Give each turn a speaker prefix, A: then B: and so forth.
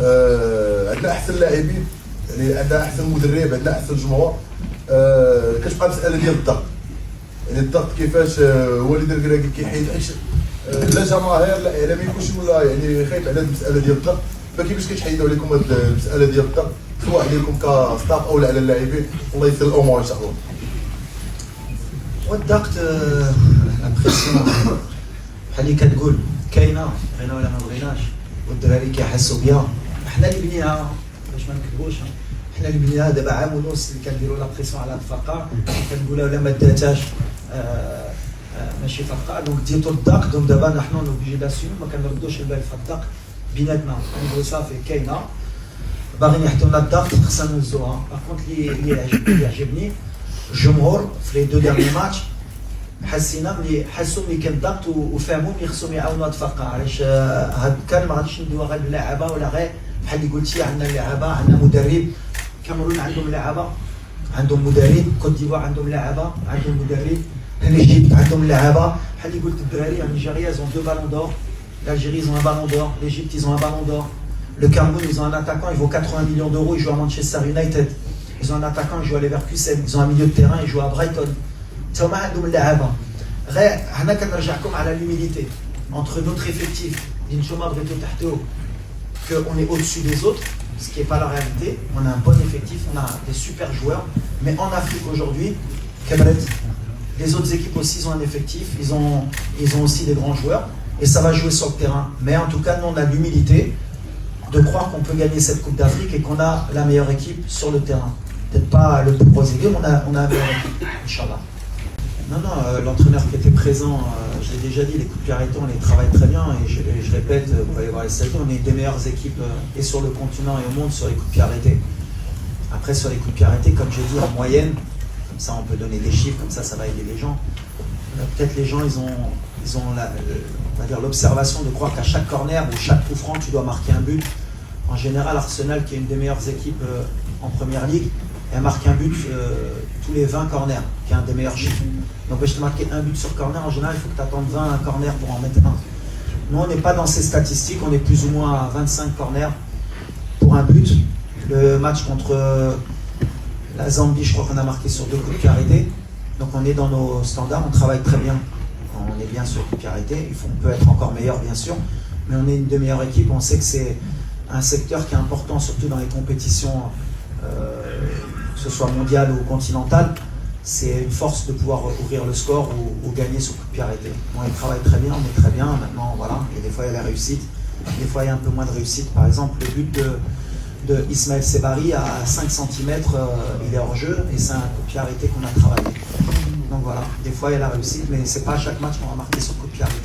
A: عندنا احسن لاعبين، يعني عندنا احسن مدرب، عندنا احسن جمهور. كتبقى مساله ديال الضغط، يعني الضغط كيفاش وليد الكراكي كيحيد لا جماهير لا اعلامي كلشي ولا يعني خايف على هذه المساله ديال الضغط. فكيفاش كتحيدوا عليكم هذه المساله ديال الضغط سواء عليكم كستاف او على اللاعبين؟ الله يسر الامور ان شاء الله.
B: والضغط البريسيون بحال اللي كتقول كاينه، بغينا ولا ما بغيناش، والدراري كيحسوا بها. حنا اللي بنيها باش ما نكذبوش، حنا اللي بنيها دابا عام ونص اللي كنديروا لا بريسيون على الفرقه، كنقولها ولا ما داتاش ماشي فرقه. دونك ديتو الضغط، دونك دابا نحن نوبليجاسيون ما كنردوش البال في الضغط بيناتنا، كنقولوا صافي كاينه باغيين يحطوا لنا الضغط خصنا نهزوها. باغ اللي يعجبني الجمهور في لي دو ديرني ماتش حسوا ملي كان الضغط وفهموا ملي خصهم يعاونوا هاد الفرقه. علاش هاد كان ما غاديش ندويو غير باللاعبه ولا غير بحال اللي قلتي عندنا لاعبه، عندنا مدرب. كاميرون عندهم لاعبه، عندهم مدرب. كوت ديفوار عندهم لاعبه، عندهم مدرب. l'Égypte عندهم لاعبه بحال اللي قلت الدراري. النيجيريا ils ont 2 ballons d'or, l'Algérie ils ont un ballon d'or, l'Égypte ils ont un ballon d'or, le Cameroun ils ont un attaquant, il vaut 80 millions d'euros, il joue à Manchester United. Ils ont un attaquant, il joue à Leverkusen. Ils ont un milieu de terrain, il joue à Brighton. تما عندهم اللاعبه. غير حنا كنرجعكم على l'humilité entre notre effectif اللي نتوما بغيتو تحتوه qu'on est au-dessus des autres, ce qui n'est pas la réalité. On a un bon effectif, on a des super joueurs, mais en Afrique aujourd'hui, les autres équipes aussi ils ont un effectif, ils ont aussi des grands joueurs et ça va jouer sur le terrain. Mais en tout cas, nous on a l'humilité de croire qu'on peut gagner cette Coupe d'Afrique et qu'on a la meilleure équipe sur le terrain. Peut-être pas le plus gros équipe, on a la meilleure équipe, Inch'Allah. Non, l'entraîneur qui était présent, je l'ai déjà dit, les coups de pied arrêtés, on les travaille très bien et je répète, vous allez voir les stades, on est une des meilleures équipes et sur le continent et au monde sur les coups de pied arrêtés. Après, sur les coups de pied arrêtés, comme j'ai dit, en moyenne, comme ça on peut donner des chiffres, comme ça va aider les gens. Peut-être les gens, ils ont on va dire l'observation de croire qu'à chaque corner ou chaque coup franc, tu dois marquer un but. En général, Arsenal, qui est une des meilleures équipes en première ligue, elle marque un but tous les 20 corners, qui est un des meilleurs chiffres. Donc, je te marquer un but sur corner, en général, il faut que tu attendes 20 corners pour en mettre un. Nous, on n'est pas dans ces statistiques, on est plus ou moins à 25 corners pour un but. Le match contre la Zambie, je crois qu'on a marqué sur 2 coups de pied arrêtés. Donc, on est dans nos standards, on travaille très bien. On est bien sur les coups de pied arrêtés. On peut être encore meilleur, bien sûr, mais on est une des meilleures équipes. On sait que c'est un secteur qui est important, surtout dans les compétitions, que ce soit mondial ou continental. C'est une force de pouvoir ouvrir le score ou gagner sur coup de pied arrêté. Bon, ils travaillent très bien, on est très bien. Maintenant, voilà, et des fois il y a la réussite, des fois il y a un peu moins de réussite. Par exemple, le but de Ismaël Sebari à 5 cm, il est hors jeu et c'est un coup de pied arrêté qu'on a travaillé. Donc voilà, des fois il y a la réussite, mais c'est pas à chaque match qu'on va marquer sur coup de pied arrêté.